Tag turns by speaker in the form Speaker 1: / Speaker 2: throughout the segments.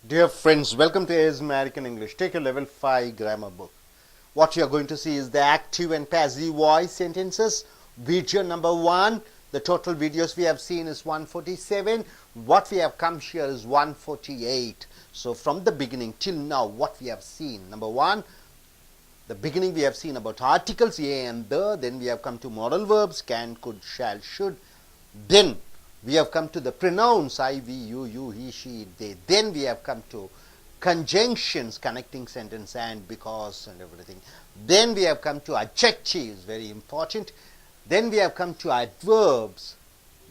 Speaker 1: Dear friends, welcome to AS American English. Take your level 5 grammar book. What you are going to see is the active and passive voice sentences. Video number 1. The total videos we have seen is 147. What we have come here is 148. So from the beginning till now, what we have seen. Number 1, the beginning we have seen about articles a and the. Then we have come to modal verbs can, could, shall, should. Then we have come to the pronouns I, we, you, he, she, they. Then we have come to conjunctions, connecting sentence and, because and everything. Then we have come to adjectives, very important. Then we have come to adverbs.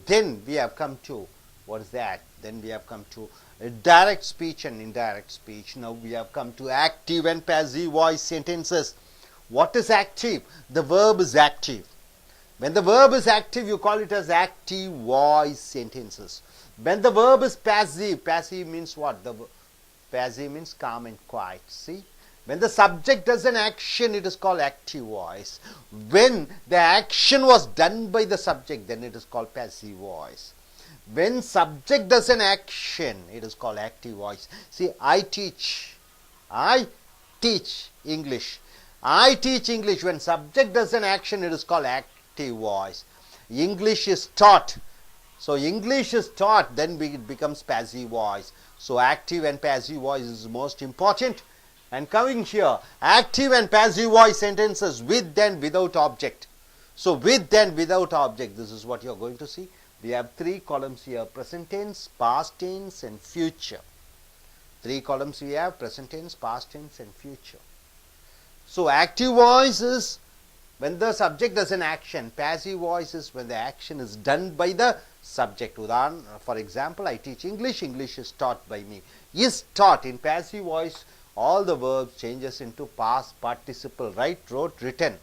Speaker 1: Then we have come to, what is that? Then we have come to direct speech and indirect speech. Now we have come to active and passive voice sentences. What is active? The verb is active. When the verb is active, you call it as active voice sentences. When the verb is passive, passive means what? Passive means calm and quiet. See? When the subject does an action, it is called active voice. When the action was done by the subject, then it is called passive voice. When subject does an action, it is called active voice. See, I teach English. I teach English. When subject does an action, it is called active voice. English is taught. So English is taught, then it becomes passive voice. So active and passive voice is most important. And coming here, active and passive voice sentences with and without object. So with and without object, this is what you are going to see. We have 3 columns here: present tense, past tense and future. 3 columns we have: present tense, past tense and future. So active voice is when the subject does an action. Passive voice is when the action is done by the subject. For example, I teach English. English is taught by me. Is taught. In passive voice, all the verbs changes into past participle. Write, wrote, written.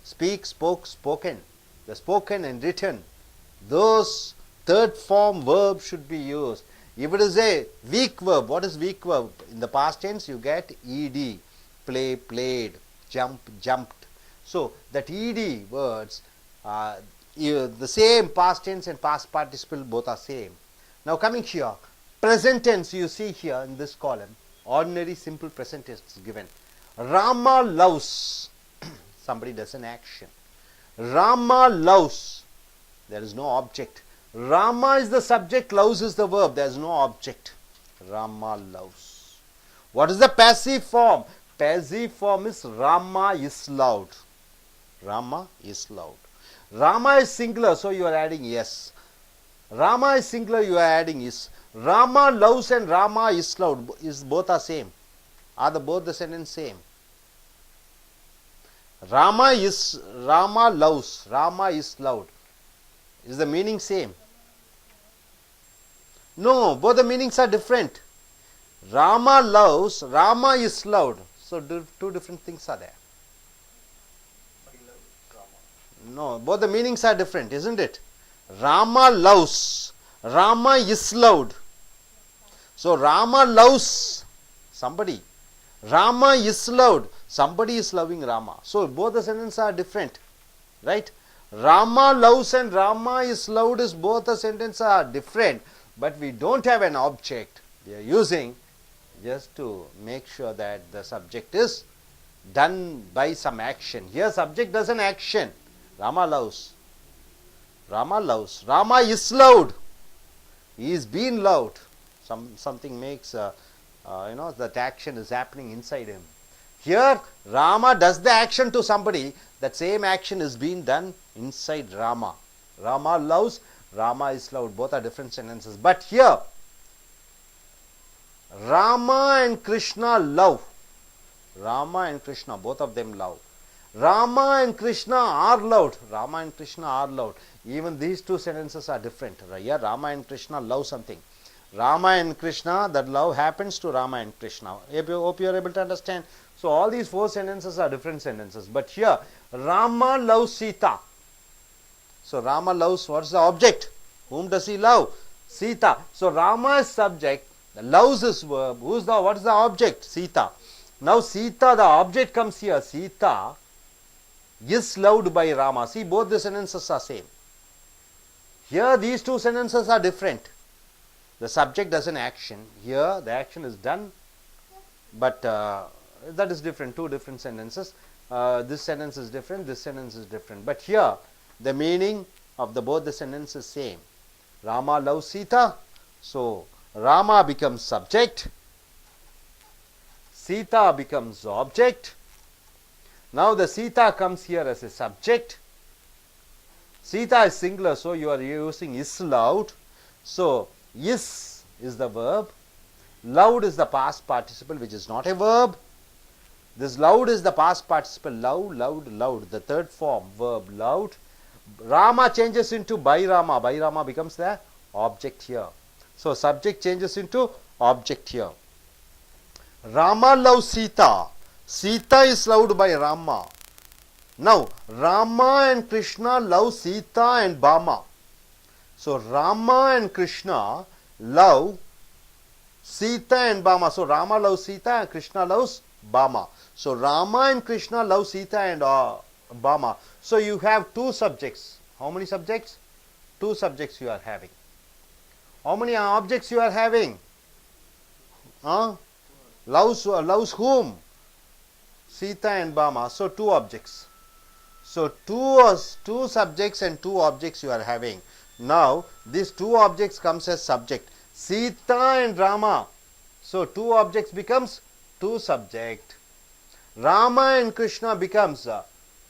Speaker 1: Speak, spoke, spoken. The spoken and written. Those third form verbs should be used. If it is a weak verb, what is weak verb? In the past tense, you get ed. Play, played. Jump, jumped. So that ed words, the same past tense and past participle both are same. Now coming here, present tense you see here in this column, ordinary simple present tense is given. Rama loves, somebody does an action. Rama loves, there is no object. Rama is the subject, loves is the verb, there is no object. Rama loves. What is the passive form? Passive form is Rama is loved. Rama is loved. Rama is singular, so you are adding yes. Rama is singular, you are adding is. Rama loves and Rama is loved. Both are same? Are both the sentence same? Rama loves, Rama is loved. Is the meaning same? No, both the meanings are different. Rama loves, Rama is loved. So 2 different things are there. No, both the meanings are different, isn't it? Rama loves, Rama is loved. So Rama loves somebody. Rama is loved, somebody is loving Rama. So both the sentences are different, right? Rama loves and Rama is loved is both the sentences are different, but we don't have an object. We are using just to make sure that the subject is done by some action. Here subject does an action. Rama loves. Rama loves. Rama is loved. He is being loved. Something makes, that action is happening inside him. Here, Rama does the action to somebody. That same action is being done inside Rama. Rama loves. Rama is loved. Both are different sentences. But here, Rama and Krishna love. Rama and Krishna, both of them love. Rama and Krishna are loved. Rama and Krishna are loved. Even these 2 sentences are different. Here Rama and Krishna love something. Rama and Krishna, that love happens to Rama and Krishna. I hope you are able to understand. So all these 4 sentences are different sentences. But here Rama loves Sita. So Rama loves, what is the object? Whom does he love? Sita. So Rama is subject. Loves is verb. What is the object? Sita. Now Sita, the object comes here. Sita is loved by Rama. See, both the sentences are same. Here these 2 sentences are different. The subject does an action. Here the action is done, but that is different, two different sentences. This sentence is different, this sentence is different. But here the meaning of both the sentences is same. Rama loves Sita, so Rama becomes subject, Sita becomes object. Now the Sita comes here as a subject. Sita is singular, so you are using is loved. So is the verb. Loved is the past participle, which is not a verb. This loved is the past participle. Love, loved, loved. The third form, verb loved. Rama changes into by Rama. By Rama becomes the object here. So subject changes into object here. Rama loves Sita. Sita is loved by Rama. Now Rama and Krishna love Sita and Bama. So Rama and Krishna love Sita and Bama. So Rama loves Sita and Krishna loves Bama. So Rama and Krishna love Sita and Bama. So you have two subjects. How many subjects? Two subjects you are having. How many objects you are having? Loves whom? Sita and Bama. So two objects. So two subjects and two objects you are having. Now these two objects comes as subject. Sita and Rama. So two objects becomes two subject. Rama and Krishna becomes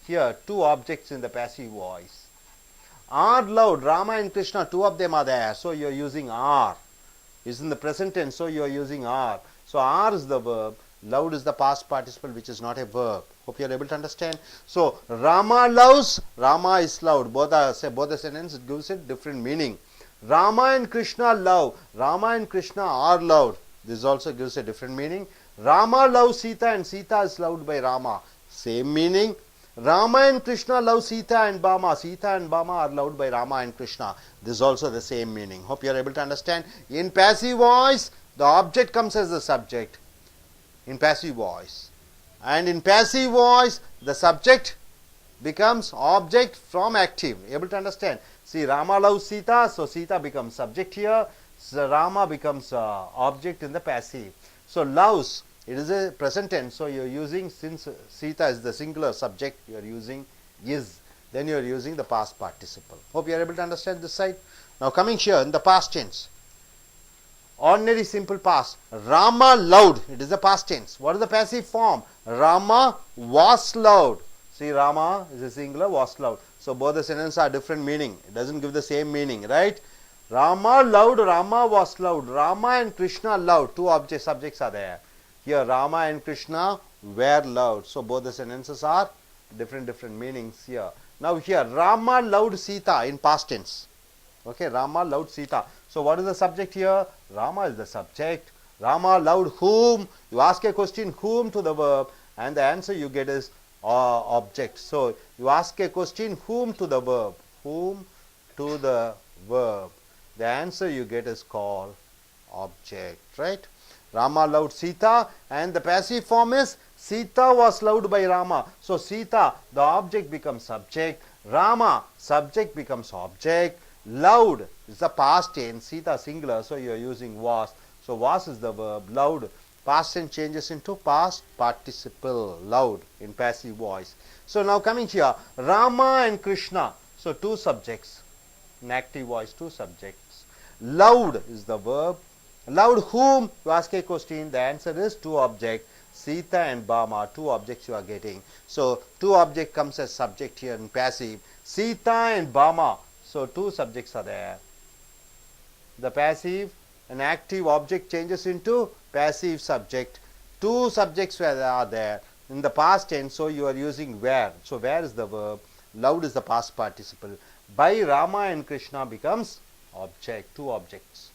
Speaker 1: here two objects in the passive voice. Are loved. Rama and Krishna, two of them are there. So you are using are. It's in the present tense, so you are using are. So are is the verb. Loved is the past participle, which is not a verb. Hope you are able to understand. So Rama loves, Rama is loved. Both the sentences it gives it different meaning. Rama and Krishna love. Rama and Krishna are loved. This also gives a different meaning. Rama loves Sita and Sita is loved by Rama. Same meaning. Rama and Krishna love Sita and Bama. Sita and Bama are loved by Rama and Krishna. This is also the same meaning. Hope you are able to understand. In passive voice, the object comes as the subject. In passive voice. And in passive voice, the subject becomes object from active. Able to understand? See, Rama loves Sita, so Sita becomes subject here. So Rama becomes object in the passive. So loves, it is a present tense. So you are using, since Sita is the singular subject, you are using is. Then you are using the past participle. Hope you are able to understand this side. Now coming here in the past tense. Ordinary simple past. Rama loved. It is the past tense. What is the passive form? Rama was loved. See, Rama is a singular, was loved. So both the sentences are different meaning. It doesn't give the same meaning, right? Rama loved, Rama was loved. Rama and Krishna loved. Two subjects are there. Here Rama and Krishna were loved. So both the sentences are different meanings here. Now here Rama loved Sita in past tense. Okay, Rama loved Sita. So what is the subject here? Rama is the subject. Rama loved whom? You ask a question, whom to the verb, and the answer you get is object. So you ask a question, whom to the verb, whom to the verb. The answer you get is called object, right? Rama loved Sita, and the passive form is Sita was loved by Rama. So Sita, the object becomes subject. Rama, subject becomes object. Loved is the past tense. Sita singular, so you are using was. So was is the verb. Loved, past tense changes into past participle. Loved in passive voice. So now coming here, Rama and Krishna. So two subjects. In active voice, two subjects. Loved is the verb. Loved whom? You ask a question. The answer is two objects. Sita and Bama, two objects you are getting. So two object comes as subject here in passive. Sita and Bama. So two subjects are there. The passive and active object changes into passive subject. Two subjects are there in the past tense. So you are using where. So where is the verb. Loved is the past participle. By Rama and Krishna becomes object. Two objects.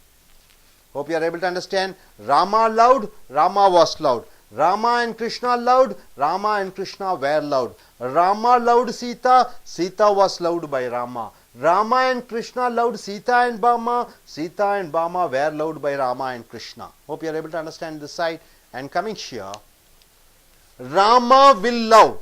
Speaker 1: Hope you are able to understand. Rama loved, Rama was loved. Rama and Krishna loved, Rama and Krishna were loved. Rama loved Sita, Sita was loved by Rama. Rama and Krishna loved Sita and Bama, Sita and Bama were loved by Rama and Krishna. Hope you are able to understand this side. And coming here, Rama will love,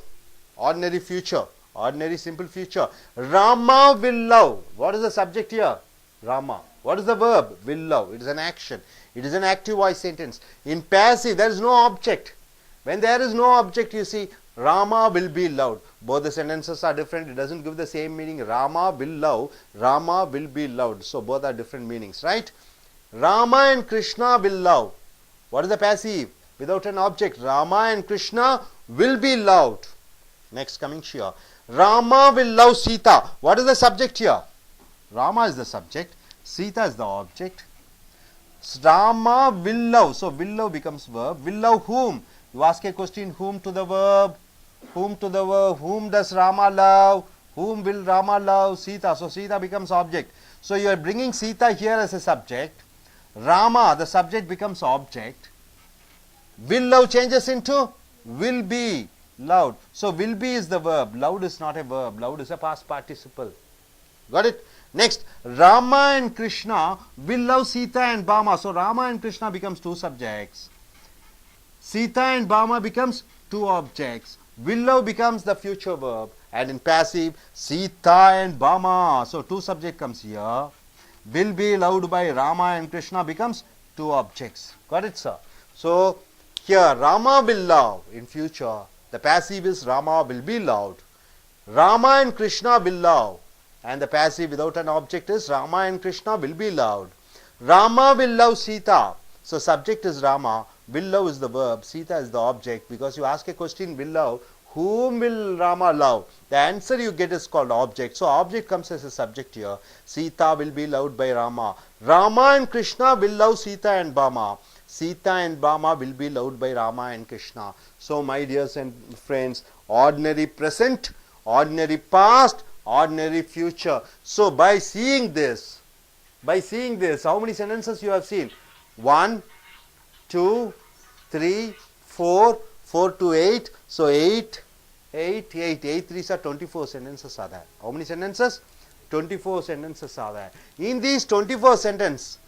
Speaker 1: ordinary future, ordinary simple future. Rama will love. What is the subject here? Rama. What is the verb? Will love. It is an action. It is an active voice sentence. In passive, there is no object. When there is no object, you see, Rama will be loved. Both the sentences are different. It doesn't give the same meaning. Rama will love. Rama will be loved. So both are different meanings, right? Rama and Krishna will love. What is the passive? Without an object. Rama and Krishna will be loved. Next coming here. Rama will love Sita. What is the subject here? Rama is the subject. Sita is the object. Rama will love. So will love becomes verb. Will love whom? You ask a question, whom to the verb? Whom to the verb? Whom does Rama love? Whom will Rama love? Sita. So Sita becomes object. So you are bringing Sita here as a subject. Rama, the subject, becomes object. Will love changes into will be loved. So will be is the verb. Loved is not a verb. Loved is a past participle. Got it? Next, Rama and Krishna will love Sita and Bama. So Rama and Krishna becomes two subjects. Sita and Bama becomes two objects. Will love becomes the future verb. And in passive, Sita and Bama. So two subject comes here. Will be loved by Rama and Krishna becomes two objects. Got it, sir? So here Rama will love in future. The passive is Rama will be loved. Rama and Krishna will love. And the passive without an object is Rama and Krishna will be loved. Rama will love Sita. So subject is Rama. Will love is the verb. Sita is the object. Because you ask a question, will love. Whom will Rama love? The answer you get is called object. So object comes as a subject here. Sita will be loved by Rama. Rama and Krishna will love Sita and Bama. Sita and Bama will be loved by Rama and Krishna. So my dears and friends, ordinary present, ordinary past, ordinary future. So by seeing this, how many sentences you have seen? 1, 2, 3, 4, 4 to 8. So 8 threes are 24 sentences are there. How many sentences? 24 sentences are there. In these 24 sentences,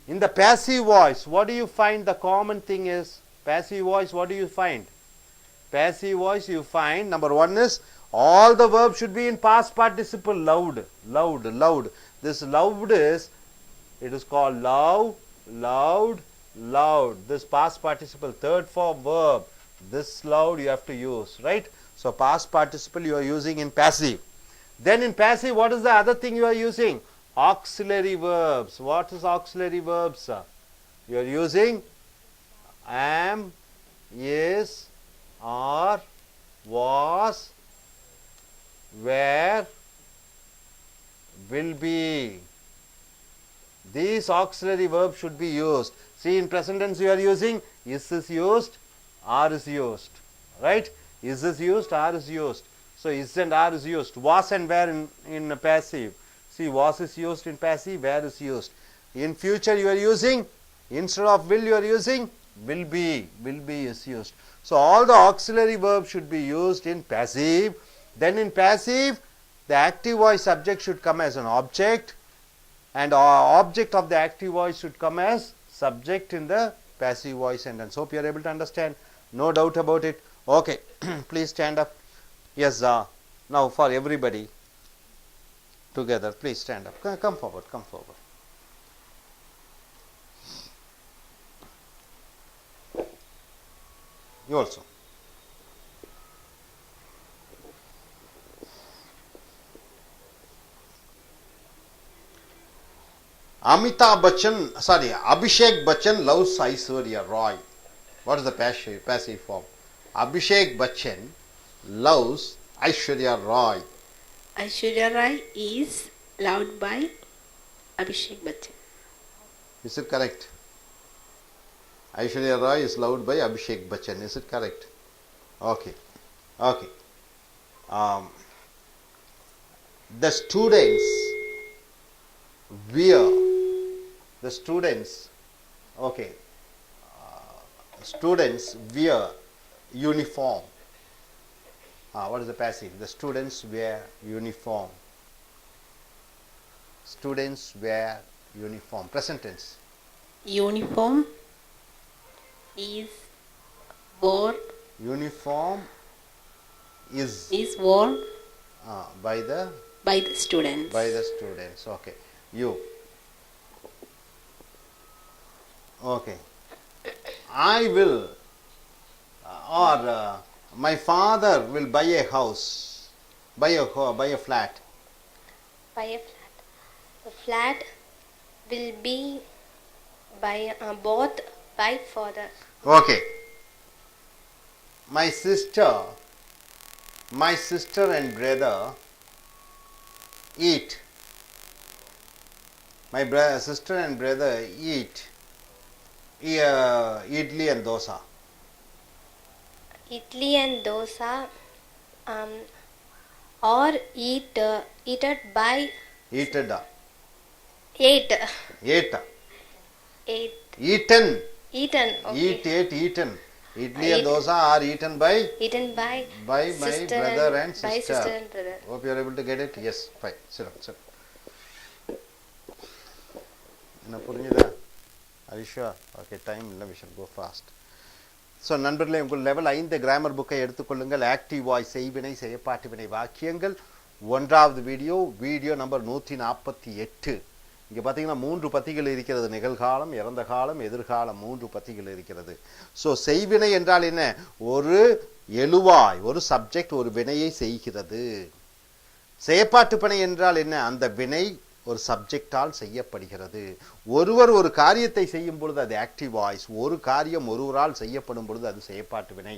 Speaker 1: in the passive voice, what do you find the common thing is? Passive voice, what do you find? Passive voice you find, number one is, all the verbs should be in past participle, loved, loved, loved. This loved is, it is called love, loved, loved. This past participle, third form verb, this loved you have to use, right? So past participle you are using in passive. Then in passive, what is the other thing you are using? Auxiliary verbs. What is auxiliary verbs? You are using am, is, are, was, where, will be. These auxiliary verbs should be used. See, in present tense you are using is used, are is used, right? Is used, are is used. So is and are is used. Was and where in passive. See, was is used in passive, where is used. In future you are using, instead of will you are using will be is used. So all the auxiliary verbs should be used in passive. Then in passive, the active voice subject should come as an object, and object of the active voice should come as subject in the passive voice sentence. Hope you are able to understand. No doubt about it. Okay, please stand up. Yes, now for everybody together, please stand up. Come forward, come forward. You also. Abhishek Bachchan loves Aishwarya Rai. What is the passive form? Abhishek Bachchan loves Aishwarya Rai.
Speaker 2: Aishwarya Rai is loved by Abhishek Bachchan.
Speaker 1: Is it correct? Aishwarya Rai is loved by Abhishek Bachchan. Is it correct? Okay. Okay. The students wear. The students. Okay. Students wear uniform. What is the passive? The students wear uniform. Students wear uniform. Present tense.
Speaker 2: Uniform is worn.
Speaker 1: Uniform is
Speaker 2: worn
Speaker 1: by the
Speaker 2: by the students.
Speaker 1: By the students. Okay. You. Okay. I will, or my father will buy a house, buy a flat.
Speaker 2: Buy a flat. The flat will be bought by father.
Speaker 1: Okay. My sister and brother eat. My sister and brother eat idli and dosa.
Speaker 2: Idli and dosa, or eaten by
Speaker 1: Eated.
Speaker 2: eight.
Speaker 1: Ate.
Speaker 2: Eight.
Speaker 1: Eaten.
Speaker 2: Eaten. Okay.
Speaker 1: Eaten. Idli and dosa are eaten by
Speaker 2: Eaten by
Speaker 1: my
Speaker 2: sister
Speaker 1: brother and
Speaker 2: by
Speaker 1: sister.
Speaker 2: sister and brother.
Speaker 1: Hope you are able to get it. Yes, fine. Sit down. என்ன புரிஞ்சுதா? Are you sure? Okay, time இல்லை, we shall go fast. So நண்பர்களே, உங்கள் level 5 grammar புக்கை எடுத்துக்கொள்ளுங்கள். Active voice, செய்வினை, செயற்பாட்டு வினை வாக்கியங்கள், 1வது வீடியோ நம்பர் 148. இங்கே பார்த்தீங்கன்னா 3 பத்திகள் இருக்கிறது. நிகழ்காலம், இறந்த காலம், எதிர்காலம், 3 பத்திகள் இருக்கிறது. ஸோ செய்வினை என்றால் என்ன? ஒரு எழுவாய், ஒரு சப்ஜெக்ட் ஒரு வினையை செய்கிறது. செயற்பாட்டு வினை என்றால் என்ன? அந்த வினை ஒரு சப்ஜெக்டால் செய்யப்படுகிறது. ஒருவர் ஒரு காரியத்தை செய்யும் பொழுது அது ஆக்டிவ் வாய்ஸ், ஒரு காரியம் ஒருவரால் செய்யப்படும் பொழுது அது செயற்பாட்டு வினை.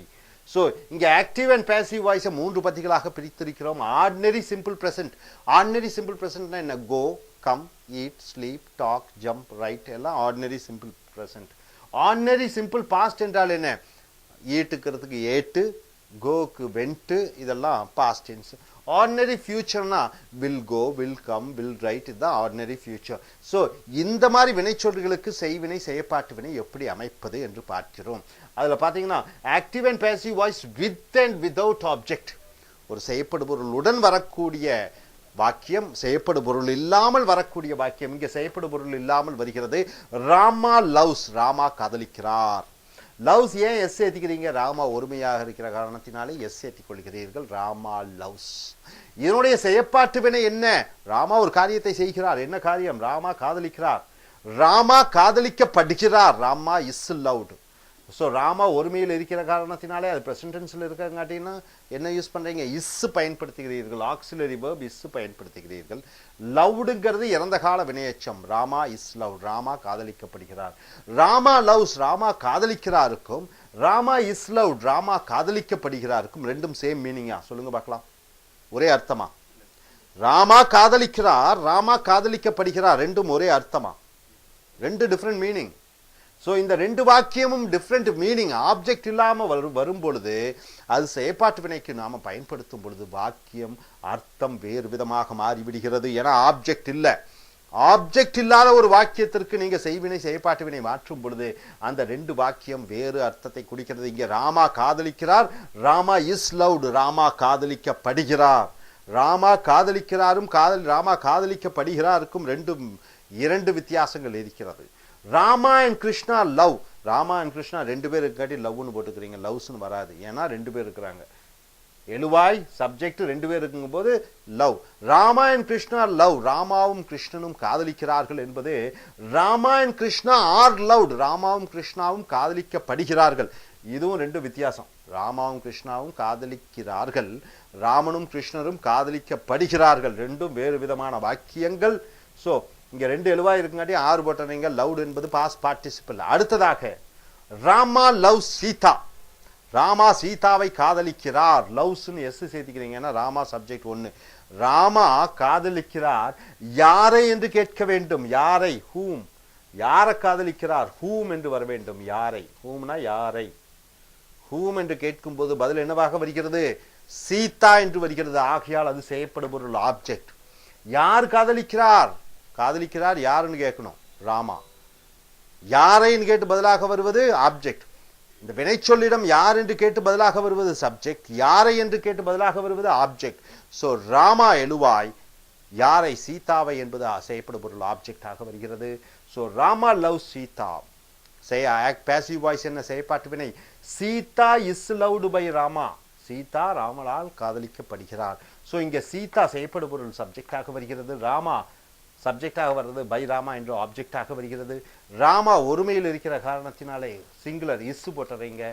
Speaker 1: ஸோ இங்கே ஆக்டிவ் அண்ட் பேசிவ் வாய்ஸை 3 பத்திகளாக பிரித்திருக்கிறோம். Ordinary simple present. Ordinary simple ப்ரெசன்ட்னா என்ன? Go, come, eat, sleep, talk, jump, write எல்லாம் ordinary simple present. Ordinary simple past என்றால் என்ன? ஈட்டுக்கிறதுக்கு ஏட்டு, கோக்கு வென்ட்டு, இதெல்லாம் பாஸ்ட் டென்ஸ். ஆர்டினரி ஃபியூச்சர்னா will go, will come, will write, இதுதான் ஆர்டினரி ஃபியூச்சர். ஸோ இந்த மாதிரி வினைச்சொல்களுக்கு செய்வினை, செயற்பாட்டு வினை எப்படி அமைப்பது என்று பார்க்கிறோம். அதில் பார்த்தீங்கன்னா active and passive voice with and without object. ஒரு செய்யப்படுபொருளுடன் வரக்கூடிய வாக்கியம், செய்யப்படுபொருள் இல்லாமல் வரக்கூடிய வாக்கியம். இங்கே செய்யப்படுபொருள் இல்லாமல் வருகிறது. ராமா லவ்ஸ், ராமா காதலிக்கிறார். லவ்ஸ் ஏன் எஸ் ஏற்றிக்கிறீங்க? ராமா ஒருமையாக இருக்கிற காரணத்தினாலே எஸ் ஏற்றிக் கொள்கிறீர்கள். ராமா லவ்ஸ். இதனுடைய செயற்பாட்டு வினை என்ன? ராமா ஒரு காரியத்தை செய்கிறார். என்ன காரியம்? ராமா காதலிக்கிறார். ராமா காதலிக்கப்படுகிறார். Rama is loved. So Rama ஒருமையில் இருக்கிற காரணத்தினாலே அது ப்ரெசன்ட் டென்ஸில் இருக்கங்காட்டின்னா என்ன யூஸ் பண்ணுறீங்க? இஸ் பயன்படுத்துகிறீர்கள். ஆக்சிலரி வேர்ப் இஸ் பயன்படுத்துகிறீர்கள். லவ்டுங்கிறது இறந்த கால வினையச்சம். ராமா இஸ் லவ், ராமா காதலிக்கப்படுகிறார். ராமா லவ்ஸ், ராமா காதலிக்கிறாருக்கும் ராமா இஸ் லவ், ராமா காதலிக்கப்படுகிறாருக்கும் ரெண்டும் சேம் மீனிங்கா? சொல்லுங்க பார்க்கலாம். ஒரே அர்த்தமா? ராமா காதலிக்கிறார், ராமா காதலிக்கப்படுகிறார், ரெண்டும் ஒரே அர்த்தமா? 2 டிஃப்ரெண்ட் மீனிங். ஸோ இந்த 2 வாக்கியமும் டிஃப்ரெண்ட் மீனிங். ஆப்ஜெக்ட் இல்லாமல் வரும் பொழுது, அது செயற்பாட்டு வினைக்கு நாம் பயன்படுத்தும் பொழுது வாக்கியம் அர்த்தம் வேறு விதமாக மாறிவிடுகிறது. ஏன்னா ஆப்ஜெக்ட் இல்லை. ஆப்ஜெக்ட் இல்லாத ஒரு வாக்கியத்திற்கு நீங்கள் செய்வினை, செயற்பாட்டு வினை மாற்றும் பொழுது அந்த 2 வாக்கியம் வேறு அர்த்தத்தை குறிக்கிறது. இங்கே ராமா காதலிக்கிறார், ராமா இஸ் லவ்டு, ராமா காதலிக்கப்படுகிறார். ராமா காதலிக்கிறாரும் ராமா காதலிக்கப்படுகிறாருக்கும் 2 வித்தியாசங்கள் இருக்கிறது. Rama and Krishna love. Rama and Krishna 2 பேர் இருக்காட்டி லவ்னு போட்டுக்கிறீங்க. லவ்ஸ்னு வராது. ஏன்னா 2 பேர் இருக்கிறாங்க. எழுவாய் சப்ஜெக்ட் 2 பேர் இருக்குங்கும் போது love. Rama and Krishna love. ராமாவும் கிருஷ்ணனும் காதலிக்கிறார்கள் என்பது Rama and Krishna are loved. ராமாவும் கிருஷ்ணாவும் காதலிக்கப்படுகிறார்கள். இதுவும் 2 வித்தியாசம். ராமாவும் கிருஷ்ணாவும் காதலிக்கிறார்கள், ராமனும் கிருஷ்ணரும் காதலிக்கப்படுகிறார்கள். 2 வேறு விதமான வாக்கியங்கள். ஸோ இங்கே 2 எழுவாய் இருக்குங்காட்டி 6 போட்டீங்க. லவ்டு என்பது பாஸ்ட் பார்ட்டிசிபிள். அடுத்ததாக ராமா லவ் சீதா. ராமா சீதாவை காதலிக்கிறார். லவ்ஸ்ன்னு எஸ் சேர்த்திக்கிறீங்கன்னா ராமா சப்ஜெக்ட் 1. ராமா காதலிக்கிறார். யாரை என்று கேட்க வேண்டும். யாரை? ஹூம். யாரை காதலிக்கிறார்? ஹூம் என்று வர வேண்டும். யாரை? ஹூம்னா யாரை. ஹூம் என்று கேட்கும் போது பதில் என்னவாக வருகிறது? சீதா என்று வருகிறது. ஆகையால் அது செய்யப்படுபொருள் ஆப்ஜெக்ட். யார் காதலிக்கிறார்? காதலிக்கிறார் யாருன்னு கேட்கணும். ராமா. யாரைன்னு கேட்டு பதிலாக வருவது ஆப்ஜெக்ட். இந்த வினைச்சொல்லிடம் யார் என்று கேட்டு பதிலாக வருவது சப்ஜெக்ட். யாரை என்று கேட்டு பதிலாக வருவது ஆப்ஜெக்ட். ஸோ ராமா எழுவாய், யாரை சீதாவை என்பது செய்யப்படும் பொருள் ஆப்ஜெக்டாக வருகிறது. So Rama love Sita. Passive voice என்ன? செயற்பாட்டு வினை. Sita is loved by Rama. Sita ராமலால் காதலிக்கப்படுகிறார். ஸோ இங்கே சீதா செய்யப்படும் பொருள் சப்ஜெக்டாக வருகிறது. ராமா சப்ஜெக்டாக வர்றது பை ராமா என்று ஆப்ஜெக்டாக வருகிறது. ராமா ஒருமையில் இருக்கிற காரணத்தினாலே சிங்குலர் இஸ் போட்டுறீங்க,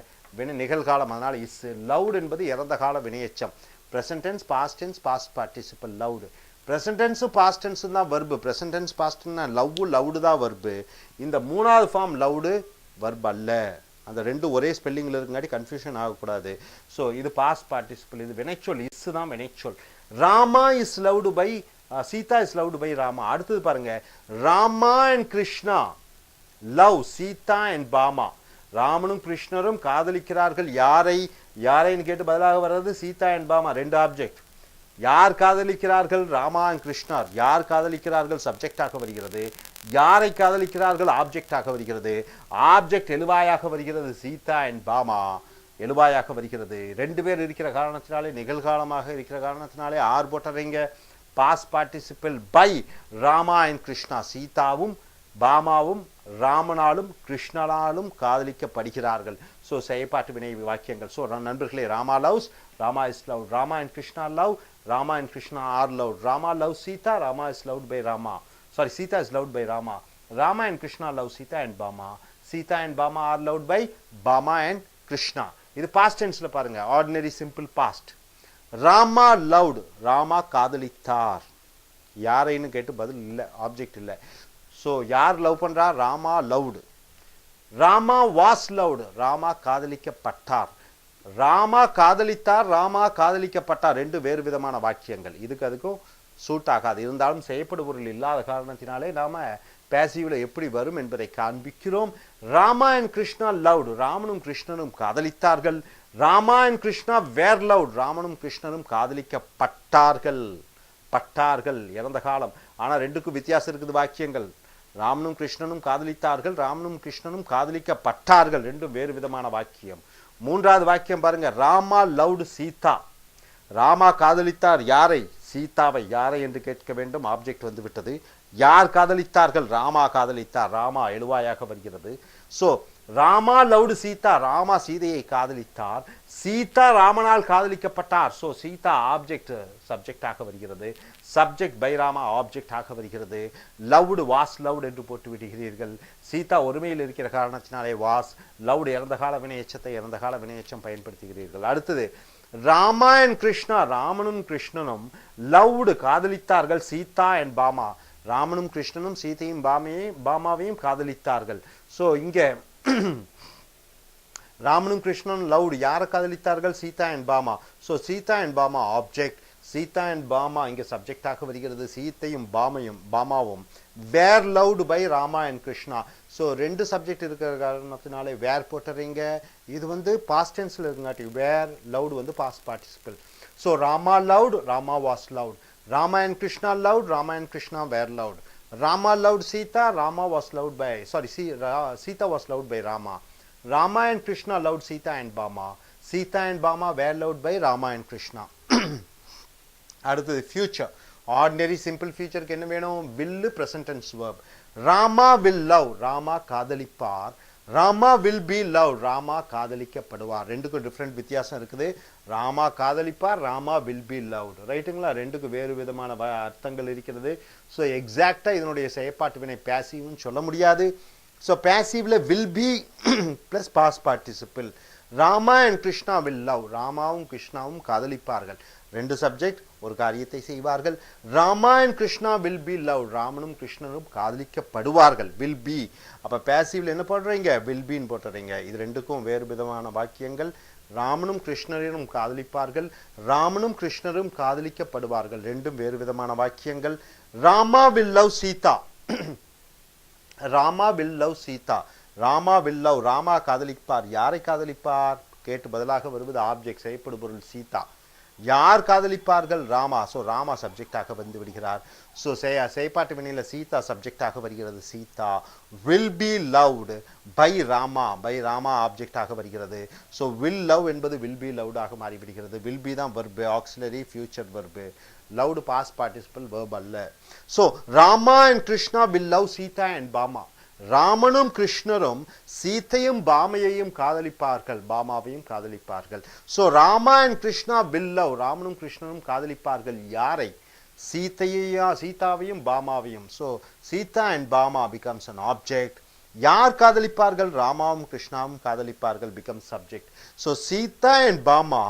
Speaker 1: நிகழ்காலம், அதனால இஸ். லவுட் என்பது இறந்த கால வினையெச்சம். Present tense, past tense, past participle. Loved present டென்ஸும் பாஸ்ட் டென்ஸும் தான் வர்பு. ப்ரெசன்ட் டென்ஸ் பாஸ்ட்னா லவுடு தான் வர்பு. இந்த மூணாவது ஃபார்ம் லவுடு வர்பு அல்ல. அந்த ரெண்டு ஒரே ஸ்பெல்லிங்கில் இருக்குங்காட்டி கன்ஃபியூஷன் ஆகக்கூடாது. ஸோ இது பாஸ்ட் பார்ட்டிசிபிள், இது வினைச்சொல், இஸ் தான் வினைச்சொல். Rama is loved by Sita is loved by Rama. அடுத்தது பாருங்க, Rama and Krishna love Sita and Bama. ராமனும் கிருஷ்ணரும் காதலிக்கிறார்கள். யாரைன்னு கேட்டு பதிலாக வர்றது சீதா அண்ட் பாமா, ரெண்டு ஆப்ஜெக்ட். யார் காதலிக்கிறார்கள்? ராமா அண்ட் கிருஷ்ணர். யார் காதலிக்கிறார்கள்? சப்ஜெக்டாக வருகிறது. யாரை காதலிக்கிறார்கள்? ஆப்ஜெக்டாக வருகிறது. ஆப்ஜெக்ட் எழுவாயாக வருகிறது. சீதா அண்ட் பாமா எழுவாயாக வருகிறது. ரெண்டு பேர் இருக்கிற காரணத்தினாலே, நிகழ்காலமாக இருக்கிற காரணத்தினாலே ஆர் போட்டறீங்க. Past participle by Rama and Krishna. சீதாவும் பாமாவும் ராமனாலும் கிருஷ்ணனாலும் காதலிக்கப்படுகிறார்கள். ஸோ செயற்பாட்டு வினை வாக்கியங்கள். ஸோ நண்பர்களே, Rama loves, Rama is love, Rama and Krishna love, Rama and Krishna are love. Rama love Sita, Rama is loved by Rama. Sorry, Sita is loved by Rama. Rama and Krishna love Sita and Bama. Sita and Bama are loved by Bama and Krishna. இது past tenseல பாருங்க, ordinary simple past. Rama loved, Rama காதலித்தார். யாரைன்னு கேட்டு பதில் இல்லை, object இல்லை. So யார் love பண்றா? Rama loved. Rama was loved, Rama காதலிக்கப்பட்டார். ராமா காதலித்தார், ராமா காதலிக்கப்பட்டார். ரெண்டு வேறு விதமான வாக்கியங்கள். இதுக்கு அதுக்கும் சூட் ஆகாது. இருந்தாலும் செய்யப்படும் பொருள் இல்லாத காரணத்தினாலே நாம பேசிவ்ல எப்படி வரும் என்பதை காண்பிக்கிறோம். ராமா அண்ட் கிருஷ்ணா லவ்டு, ராமனும் கிருஷ்ணனும் காதலித்தார்கள். Rama and Krishna were loved, ராமனும் கிருஷ்ணனும் காதலிக்கப்பட்டார்கள். பட்டார்கள் இறந்த காலம். ஆனா ரெண்டுக்கும் வித்தியாசம் இருக்குது வாக்கியங்கள். ராமனும் கிருஷ்ணனும் காதலித்தார்கள், ராமனும் கிருஷ்ணனும் காதலிக்கப்பட்டார்கள். ரெண்டும் வேறு விதமான வாக்கியம். மூன்றாவது வாக்கியம் பாருங்க, ராமா லவ்டு சீதா. ராமா காதலித்தார் யாரை? சீதாவை. யாரை என்று கேட்க வேண்டும், ஆப்ஜெக்ட் வந்து விட்டது. யார் காதலித்தார்கள்? ராமா காதலித்தார். ராமா எழுவாயாக வருகிறது. ஸோ ராமா லவ்டு சீதா, ராமா சீதையை காதலித்தார். சீதா ராமனால் காதலிக்கப்பட்டார். ஸோ சீதா ஆப்ஜெக்ட் சப்ஜெக்டாக வருகிறது. சப்ஜெக்ட் பை ராமா ஆப்ஜெக்டாக வருகிறது. லவ்டு வாஸ் லவ்டு என்று போட்டு விடுகிறீர்கள். சீதா ஒருமையில் இருக்கிற காரணத்தினாலே வாஸ். லவ்டு இறந்த கால வினையெச்சத்தை இறந்த கால வினையெச்சம் பயன்படுத்துகிறீர்கள். அடுத்தது ராமா அண்ட் கிருஷ்ணா, ராமனும் கிருஷ்ணனும் லவ்டு காதலித்தார்கள். சீதா அண்ட் பாமா, ராமனும் கிருஷ்ணனும் சீதையும் பாமாவையும் காதலித்தார்கள். ஸோ இங்க ராமனும் கிருஷ்ணனும் லவ்டு யாரை காதலித்தார்கள்? Sita and Bama. So Sita and Bama object. Sita and Bama இங்க சப்ஜெக்டாக வருகிறது. சீத்தையும் பாமாவும் were loved by Rama and Krishna. So ரெண்டு சப்ஜெக்ட் இருக்கிற காரணத்தினாலே வேர் போட்டுறீங்க. இது வந்து பாஸ்ட் டென்ஸ்ல இருக்குங்காட்டி வேர் லவ்டு வந்து past participle. So Rama loved, Rama was loved. Rama and Krishna loved, Rama and Krishna were loved. Rama loved Sita, Rama was loved by Sita was loved by Rama. Rama and Krishna loved Sita and Bhama. Sita and Bhama were loved by Rama and Krishna. அடுத்தது future. Ordinary simple ஃபியூச்சருக்கு என்ன வேணும்? will present tense verb. Rama will love, Rama காதலிப்பார். Rama will be loved, Rama காதலிக்கப்படுவார். ரெண்டுக்கும் different வித்தியாசம் இருக்குது. Rama காதலிப்பார், Rama will be loved. ரைட்டுங்களா? ரெண்டுக்கும் வேறு விதமான அர்த்தங்கள் இருக்கிறது. ஸோ எக்ஸாக்டா இதனுடைய செயற்பாட்டு வினை பேசிவ்னு சொல்ல முடியாது. ஸோ பேசிவ்ல will be plus past participle. Rama and Krishna will love, ராமாவும் கிருஷ்ணாவும் காதலிப்பார்கள். ரெண்டு சப்ஜெக்ட் ஒரு காரியத்தை செய்வார்கள். Rama and Krishna will be love, ராமனும் கிருஷ்ணனும் காதலிக்கப்படுவார்கள். Will be. அப்ப பேசிவ்ல என்ன போடுறீங்க? வில் பின்னு போட்டுறீங்க. இது ரெண்டுக்கும் வேறு விதமான வாக்கியங்கள். ராமனும் கிருஷ்ணரும் காதலிப்பார்கள், ராமனும் கிருஷ்ணரும் காதலிக்கப்படுவார்கள். ரெண்டும் வேறு விதமான வாக்கியங்கள். Rama will love Sita, Rama will love Sita. Rama will love, Rama காதலிப்பார். யாரை காதலிப்பார் கேட்டு பதிலாக வருவது ஆப்ஜெக்ட் செய்யப்படும் பொருள் சீதா. யார் காதலிப்பார்கள்? ராமா. ஸோ ராமா சப்ஜெக்டாக வந்து விடுகிறார். ஸோ செயற்பாட்டு வினையில சீதா சப்ஜெக்டாக வருகிறது. Sita will be loved by Rama, by Rama ஆப்ஜெக்டாக வருகிறது. ஸோ வில் லவ் என்பது வில் பி லவ்டாக மாறிவிடுகிறது. வில் பி தான் verb, auxiliary future verb. Loved past participle verb அல்ல. So Rama and Krishna will love Sita and Bama. ராமனும் கிருஷ்ணரும் சீத்தையும் பாமையையும் காதலிப்பார்கள், பாமாவையும் காதலிப்பார்கள். So Rama and Krishna will love, ராமனும் கிருஷ்ணனும் காதலிப்பார்கள். யாரை? சீதாவையும் பாமாவையும். So Sita and Bama becomes an object. யார் காதலிப்பார்கள்? ராமாவும் கிருஷ்ணாவும் காதலிப்பார்கள் becomes subject. So Sita and Bama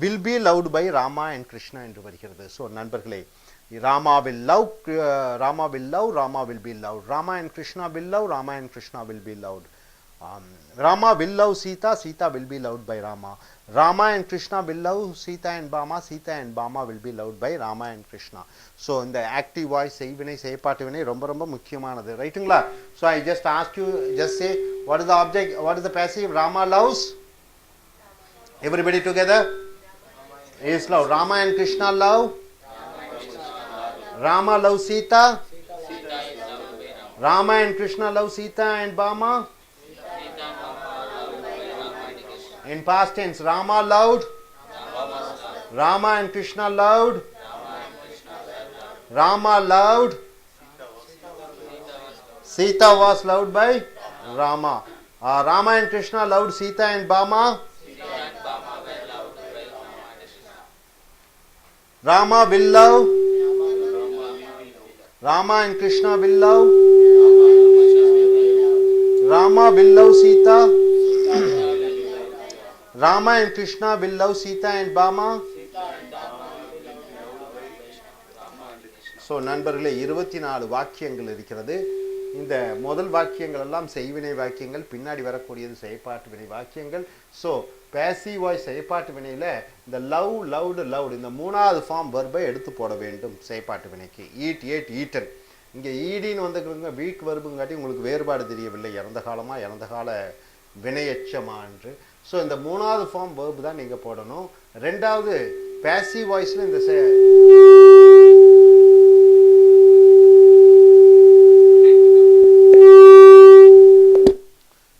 Speaker 1: will be loved by Rama and Krishna என்று வருகிறது. ஸோ நண்பர்களே, Rama will love, Rama will love, Rama will be loved. Rama and Krishna will love, Rama and Krishna will be loved. Rama will love Sita, Sita will be loved by Rama. Rama and Krishna will love Sita and Bama, Sita and Bama will be loved by Rama and Krishna. So in the active voice, செய்வினை செய்யப்பாட்டு வினை ரொம்ப முக்கியமானது, ரைட்டுங்களா? So I just ask you, just say what is the object, what is the passive? Rama loves. Everybody together. Is love. Rama and Krishna love. Rama loves Sita. Rama and Krishna love Sita and Bama. In past tense, Rama loved. Rama and Krishna loved. Rama loved. Sita was loved by Rama. Rama and Krishna loved Sita and Bama. Rama will love. Rama and Krishna will love. Rama will love Sita. Rama and Krishna will love Sita and Bama. So நண்பர்களே, 24 வாக்கியங்கள் இருக்கிறது. இந்த முதல் வாக்கியங்கள் எல்லாம் செய்வினை வாக்கியங்கள், பின்னாடி வரக்கூடியது செயற்பாட்டு வினை வாக்கியங்கள். ஸோ பேசிவ் வாய்ஸ் செயற்பாட்டு வினையில் இந்த லவ், லவ்டு, லவ்டு இந்த மூணாவது ஃபார்ம் வெர்பை எடுத்து போட வேண்டும் செயற்பாட்டு வினைக்கு. Eat, ate, eaten. இங்கே ஈடின்னு வந்துக்கிறதுங்க வீக் வெர்புங்காட்டி உங்களுக்கு வேறுபாடு தெரியவில்லை, இறந்த காலமாக இறந்த கால வினையச்சமா என்று. ஸோ இந்த மூணாவது ஃபார்ம் வெர்பு தான் நீங்கள் போடணும். ரெண்டாவது பேசிவ் வாய்ஸில்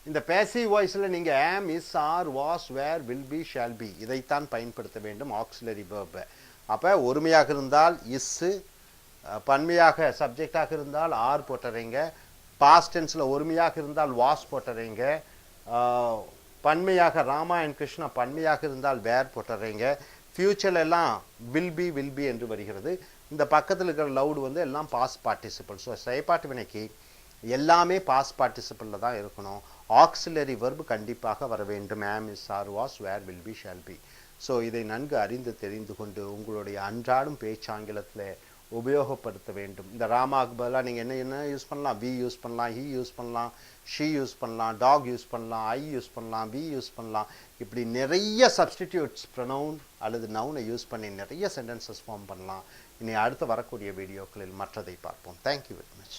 Speaker 1: இந்த பேசிவ் வாய்ஸில் நீங்கள் am, is, are, was, were, will be, shall be இதைத்தான் பயன்படுத்த வேண்டும் ஆக்சிலரி வெர்பை. அப்போ ஒருமையாக இருந்தால் இஸ்ஸு, பன்மையாக சப்ஜெக்டாக இருந்தால் ஆர் போட்டுறீங்க, பாஸ்ட் டென்ஸில் ஒருமையாக இருந்தால் வாஸ் போட்டுறீங்க, பன்மையாக ராமா அண்ட் கிருஷ்ணா பன்மையாக இருந்தால் வேர் போட்டுறீங்க, ஃபியூச்சரில் எல்லாம் வில் பி என்று வருகிறது. இந்த பக்கத்தில் இருக்கிற லவுடு எல்லாம் பாஸ்ட் பார்ட்டிசிபிள். ஸோ செயற்பாட்டு வினைக்கு எல்லாமே பாஸ்ட் பார்ட்டிசிபிளில் தான் இருக்கணும். ஆக்சிலரி வெர்பு கண்டிப்பாக வர வேண்டும். am, is, are, was, were, will be, shall be. So இதை நன்கு அறிந்து தெரிந்து கொண்டு உங்களுடைய அன்றாடும் பேச்சாங்கிலத்தில் உபயோகப்படுத்த வேண்டும். இந்த ராமாவுக்கு பதிலாக நீங்கள் என்ன யூஸ் பண்ணலாம்? வி யூஸ் பண்ணலாம், ஹி யூஸ் பண்ணலாம், ஷீ யூஸ் பண்ணலாம், டாக் யூஸ் பண்ணலாம், ஐ யூஸ் பண்ணலாம், வி யூஸ் பண்ணலாம். இப்படி நிறைய சப்ஸ்டிடியூட்ஸ் ப்ரொனவுன் அல்லது நவுனை யூஸ் பண்ணி நிறைய சென்டென்சஸ் ஃபார்ம் பண்ணலாம். இனி அடுத்து வரக்கூடிய வீடியோக்களில் மற்றதை பார்ப்போம். Thank you very much.